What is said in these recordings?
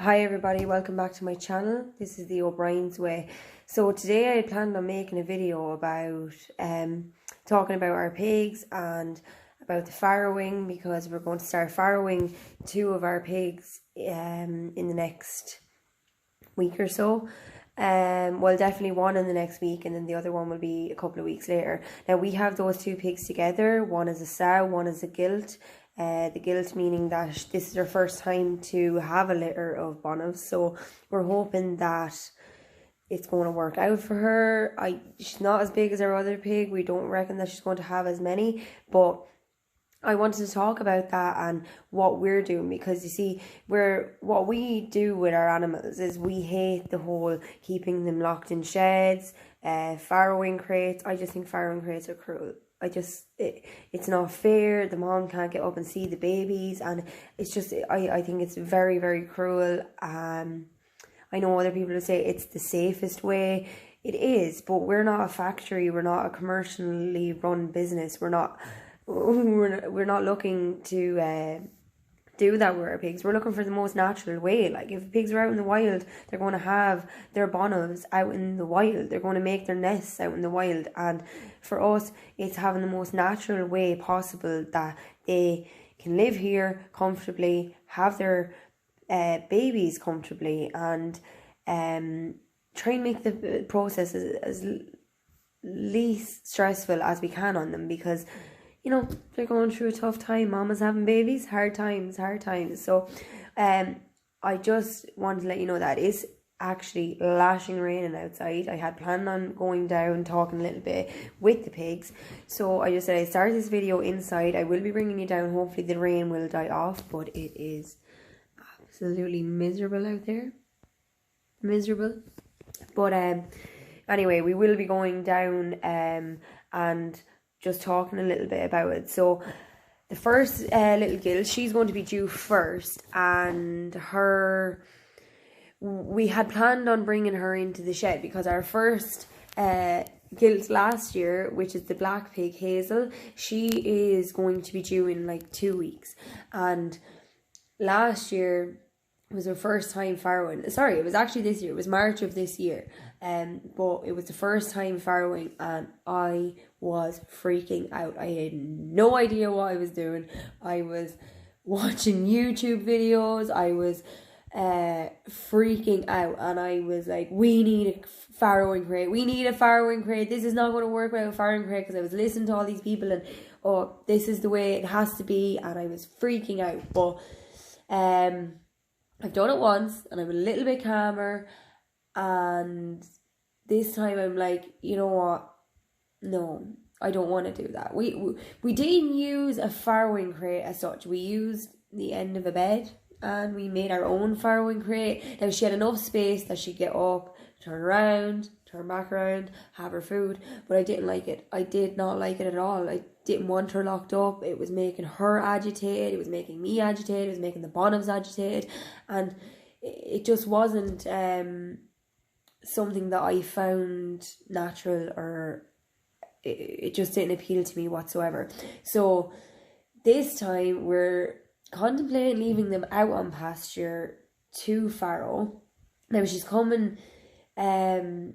Hi everybody, welcome back to my channel. This is the O'Brien's Way. So today I had planned on making a video about talking about our pigs and about the farrowing, because we're going to start farrowing two of our pigs in the next week or so. Well, definitely one in the next week, and then the other one will be a couple of weeks later. Now we have those two pigs together. One is a sow, one is a gilt. The gilt meaning that this is her first time to have a litter of bonnet, so we're hoping that it's going to work out for her. She's not as big as our other pig. We don't reckon that she's going to have as many, but I wanted to talk about that and what we're doing, because you see, what we do with our animals is we hate the whole keeping them locked in sheds, farrowing crates. I just think farrowing crates are cruel. It's not fair. The mom can't get up and see the babies, and it's just, I think it's very, very cruel. I know other people will say it's the safest way. It is, but we're not a factory. We're not a commercially run business. We're not looking to do that with our pigs. We're looking for the most natural way. Like, if pigs are out in the wild, they're going to have their bonnes out in the wild. They're going to make their nests out in the wild. And for us, it's having the most natural way possible that they can live here comfortably, have their babies comfortably, and try and make the process as least stressful as we can on them, because you know, they're going through a tough time. Mama's having babies, hard times. So I just wanted to let you know that it's actually lashing raining outside. I had planned on going down, talking a little bit with the pigs, so I just said I'd start this video inside. I will be bringing you down. Hopefully the rain will die off, but it is absolutely miserable out there. Miserable. But anyway, we will be going down and just talking a little bit about it. So the first little gilt, she's going to be due first, and we had planned on bringing her into the shed, because our first gilt last year, which is the black pig Hazel, she is going to be due in like 2 weeks, and last year was her first time farrowing. Sorry, it was actually this year. It was March of this year. But it was the first time farrowing, and I was freaking out. I had no idea what I was doing. I was watching YouTube videos. I was freaking out, and I was like, we need a farrowing crate. We need a farrowing crate. This is not going to work without a farrowing crate, because I was listening to all these people, and oh, this is the way it has to be, and I was freaking out. But I've done it once, and I'm a little bit calmer, and this time I'm like, you know what? No, I don't want to do that. We didn't use a farrowing crate as such. We used the end of a bed, and we made our own farrowing crate. Now, she had enough space that she'd get up, turn around, turn back around, have her food, but I didn't like it. I did not like it at all. I didn't want her locked up. It was making her agitated. It was making me agitated. It was making the bottoms agitated, and it just wasn't something that I found natural, or it just didn't appeal to me whatsoever. So this time we're contemplating leaving them out on pasture to farrow. Now she's coming to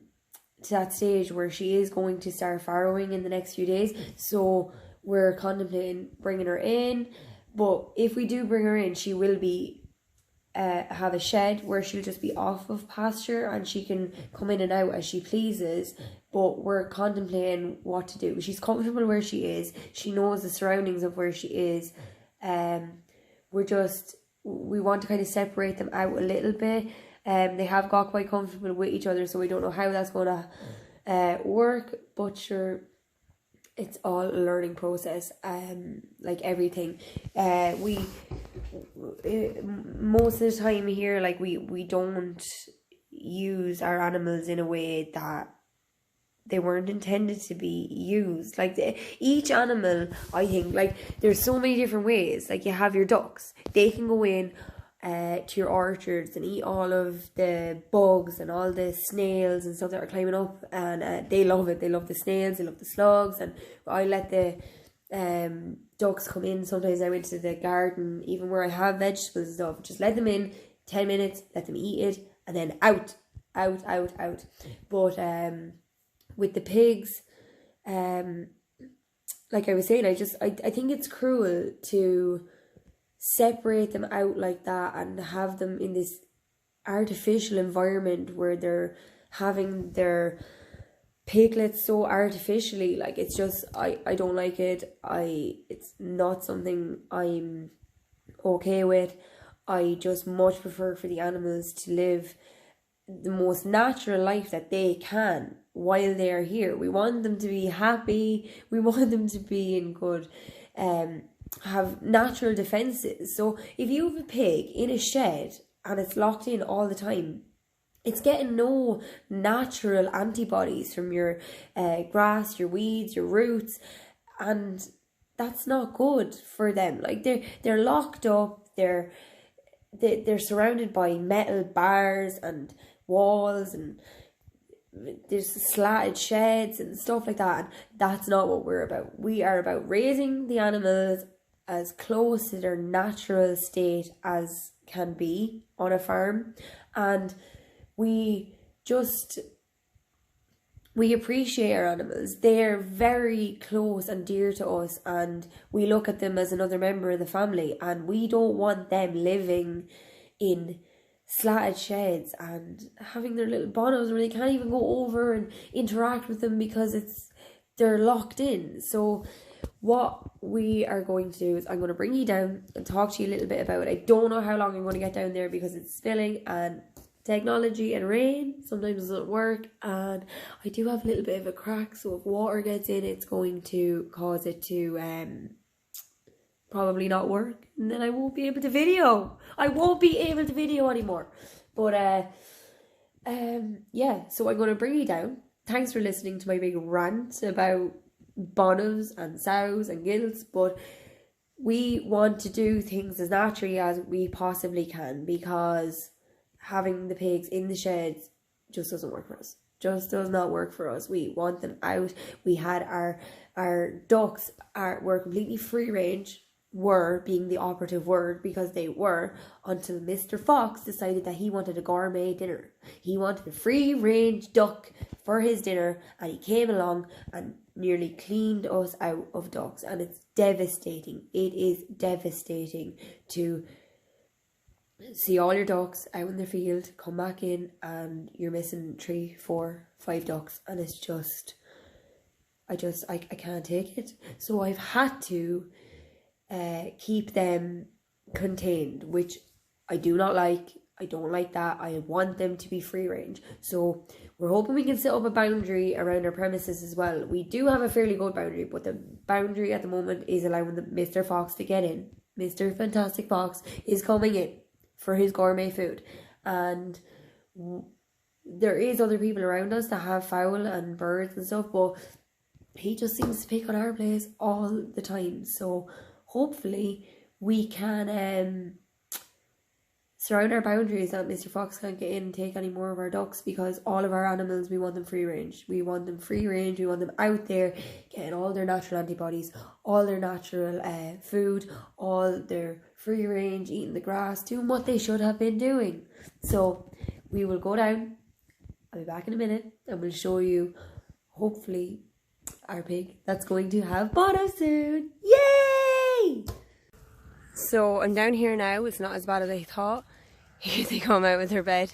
that stage where she is going to start farrowing in the next few days, so we're contemplating bringing her in. But if we do bring her in, she will be have a shed where she'll just be off of pasture, and she can come in and out as she pleases. But we're contemplating what to do. She's comfortable where she is. She knows the surroundings of where she is. We want to kind of separate them out a little bit. They have got quite comfortable with each other, so we don't know how that's going to work. But sure, it's all a learning process. Like everything, most of the time here, like we don't use our animals in a way that they weren't intended to be used. Like each animal, I think, like there's so many different ways. Like you have your ducks, they can go in to your orchards and eat all of the bugs and all the snails and stuff that are climbing up, and they love it. They love the snails, they love the slugs, and I let the ducks come in. Sometimes I went to the garden, even where I have vegetables and stuff, just let them in, 10 minutes, let them eat it, and then out. But with the pigs, like I was saying, I think it's cruel to separate them out like that and have them in this artificial environment where they're having their piglets so artificially. Like, it's just, I don't like it. It's not something I'm okay with. I just much prefer for the animals to live the most natural life that they can while they're here. We want them to be happy. We want them to be in good, have natural defenses. So if you have a pig in a shed and it's locked in all the time, it's getting no natural antibodies from your grass, your weeds, your roots, and that's not good for them. Like, they're locked up. They're surrounded by metal bars and walls, and there's slatted sheds and stuff like that. And that's not what we're about. We are about raising the animals as close to their natural state as can be on a farm, and we appreciate our animals. They're very close and dear to us, and we look at them as another member of the family, and we don't want them living in slatted sheds and having their little bonos where they can't even go over and interact with them because they're locked in. So what we are going to do is I'm going to bring you down and talk to you a little bit about it. I don't know how long I'm going to get down there because it's spilling and technology and rain sometimes doesn't work, and I do have a little bit of a crack, so if water gets in, it's going to cause it to probably not work, and then I won't be able to video anymore. But yeah, so I'm going to bring you down. Thanks for listening to my big rant about bonos and sows and gilts, but we want to do things as naturally as we possibly can, because having the pigs in the sheds just doesn't work for us. Just does not work for us. We want them out. We had our ducks were completely free range, were being the operative word, because they were, until Mr. Fox decided that he wanted a gourmet dinner. He wanted a free range duck for his dinner, and he came along and nearly cleaned us out of ducks, and it's devastating. It is devastating to see all your ducks out in the field, come back in, and you're missing 3, 4, 5 ducks, and it's just, I can't take it. So I've had to keep them contained, which I do not like. I don't like that. I want them to be free range. So we're hoping we can set up a boundary around our premises as well. We do have a fairly good boundary, but the boundary at the moment is allowing Mr. Fox to get in. Mr. Fantastic Fox is coming in for his gourmet food, and there is other people around us that have fowl and birds and stuff, but he just seems to pick on our place all the time. So hopefully we can surround our boundaries that Mr. Fox can't get in and take any more of our ducks, because all of our animals, we want them free range. We want them free range. We want them out there getting all their natural antibodies, all their natural food, all their free range, eating the grass, doing what they should have been doing. So we will go down. I'll be back in a minute, and we'll show you, hopefully, our pig that's going to have bono soon. Yay! So I'm down here now. It's not as bad as I thought. Here they come out with their bed.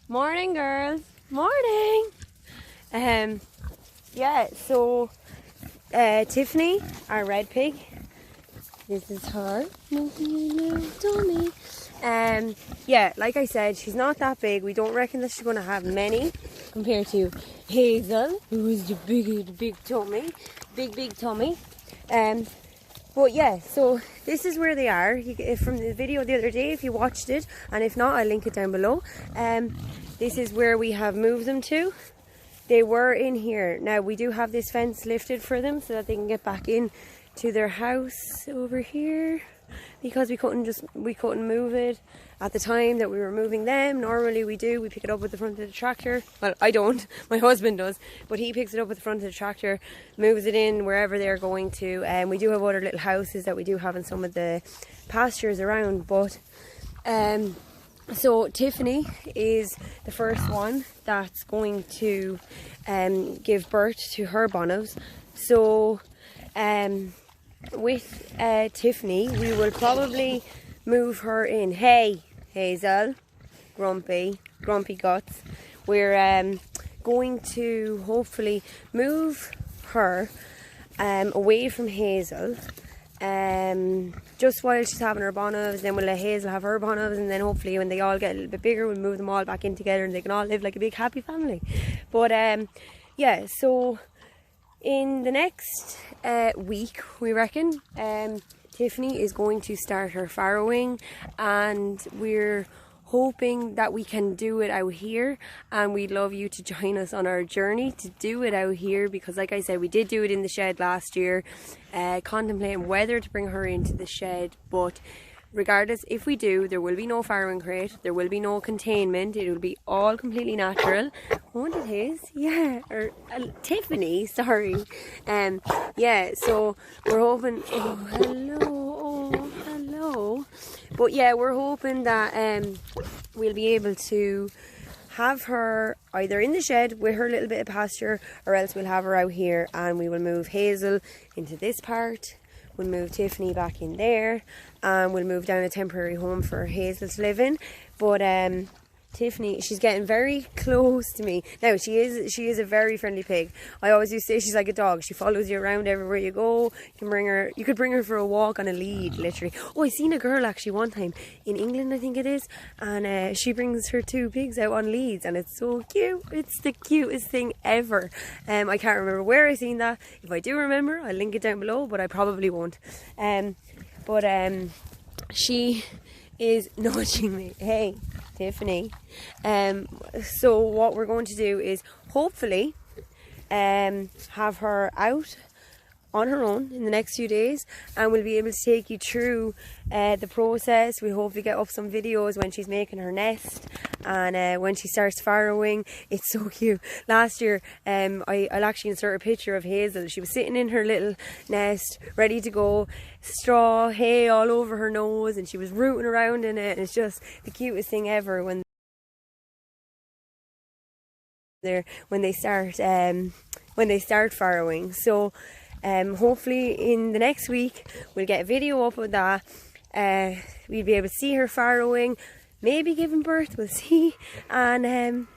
Morning, girls. Morning. Yeah, so Tiffany, our red pig, this is her. Yeah, like I said, she's not that big. We don't reckon that she's going to have many compared to Hazel, who is the big tummy. Big tummy. But yeah, so this is where they are. From the video the other day, if you watched it, and if not, I'll link it down below. This is where we have moved them to. They were in here. Now we do have this fence lifted for them so that they can get back in to their house over here, because we couldn't move it at the time that we were moving them. Normally we pick it up with the front of the tractor. Well, I don't, my husband does, but he picks it up with the front of the tractor, moves it in wherever they're going to. And we do have other little houses that we do have in some of the pastures around, but So Tiffany is the first one that's going to give birth to her bonobs. So with Tiffany, we will probably move her in. Hey, Hazel, grumpy guts. We're going to hopefully move her away from Hazel. Just while she's having her bonobs, then we'll let Hazel have her bonobs, and then hopefully when they all get a little bit bigger, we'll move them all back in together and they can all live like a big happy family. But yeah, so in the next week, we reckon, Tiffany is going to start her farrowing, and we're hoping that we can do it out here, and we'd love you to join us on our journey to do it out here, because like I said, we did do it in the shed last year, contemplating whether to bring her into the shed. But regardless, if we do, there will be no farrowing crate, there will be no containment, it will be all completely natural. Won't it, Haze? Yeah, or Tiffany, sorry. Yeah, so we're hoping, hello. But yeah, we're hoping that we'll be able to have her either in the shed with her little bit of pasture, or else we'll have her out here, and we will move Hazel into this part. We'll move Tiffany back in there, and we'll move down a temporary home for Hazel to live in. But Tiffany, she's getting very close to me. Now, she is a very friendly pig. I always used to say she's like a dog. She follows you around everywhere you go. You could bring her for a walk on a lead, literally. Oh, I seen a girl actually one time in England, I think it is, and she brings her 2 pigs out on leads, and it's so cute. It's the cutest thing ever. I can't remember where I seen that. If I do remember, I'll link it down below, but I probably won't. She is nudging me. Hey, Tiffany. So what we're going to do is hopefully have her out on her own in the next few days, and we'll be able to take you through the process. We hopefully get up some videos when she's making her nest, and when she starts farrowing. It's so cute. Last year I'll actually insert a picture of Hazel. She was sitting in her little nest ready to go, straw, hay all over her nose, and she was rooting around in it, and it's just the cutest thing ever when they start farrowing. So hopefully in the next week we'll get a video up of that. We'll be able to see her farrowing, maybe giving birth, we'll see, and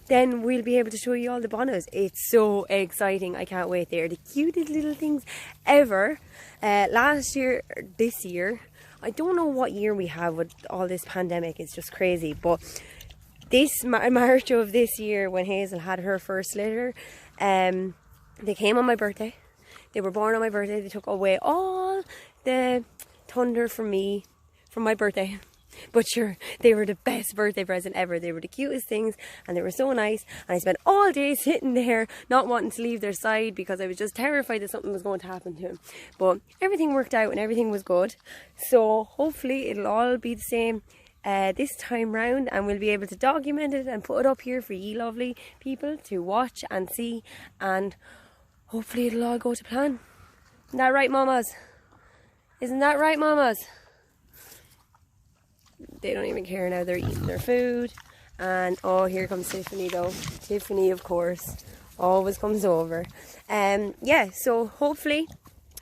then we'll be able to show you all the bonobs. It's so exciting. I can't wait. They're the cutest little things ever. This year, I don't know what year we have with all this pandemic. It's just crazy. But this March of this year, when Hazel had her first litter, they came on my birthday. They were born on my birthday. They took away all the thunder from me, from my birthday. But sure, they were the best birthday present ever. They were the cutest things, and they were so nice. And I spent all day sitting there, not wanting to leave their side, because I was just terrified that something was going to happen to him. But everything worked out and everything was good. So hopefully it'll all be the same this time round, and we'll be able to document it and put it up here for ye lovely people to watch and see, and hopefully it'll all go to plan. Isn't that right, mamas? Isn't that right, mamas? They don't even care now. They're eating their food. And oh, here comes Tiffany though. Tiffany, of course, always comes over. Yeah, so hopefully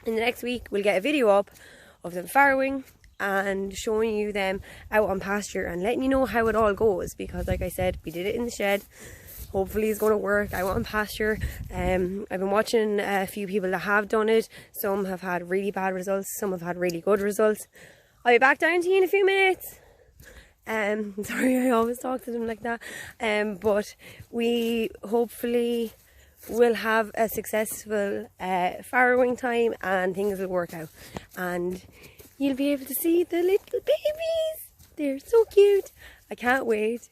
in the next week we'll get a video up of them farrowing and showing you them out on pasture and letting you know how it all goes, because like I said, we did it in the shed. Hopefully it's going to work out on pasture. I've been watching a few people that have done it. Some have had really bad results, some have had really good results. I'll be back down to you in a few minutes. Sorry, I always talk to them like that. But we hopefully will have a successful farrowing time, and things will work out, and you'll be able to see the little babies. They're so cute. I can't wait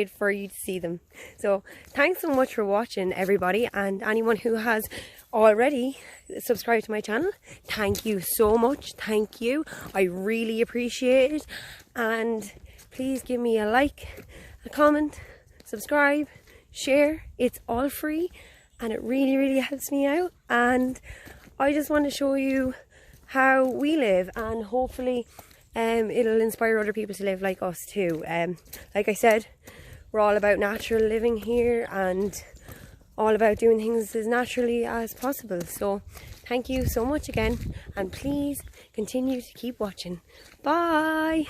for you to see them. So thanks so much for watching, everybody, and anyone who has already subscribed to my channel, thank you so much. Thank you, I really appreciate it. And please give me a like, a comment, subscribe, share. It's all free and it really helps me out, and I just want to show you how we live, and hopefully it'll inspire other people to live like us too. Like I said, we're all about natural living here and all about doing things as naturally as possible. So thank you so much again, and please continue to keep watching. Bye.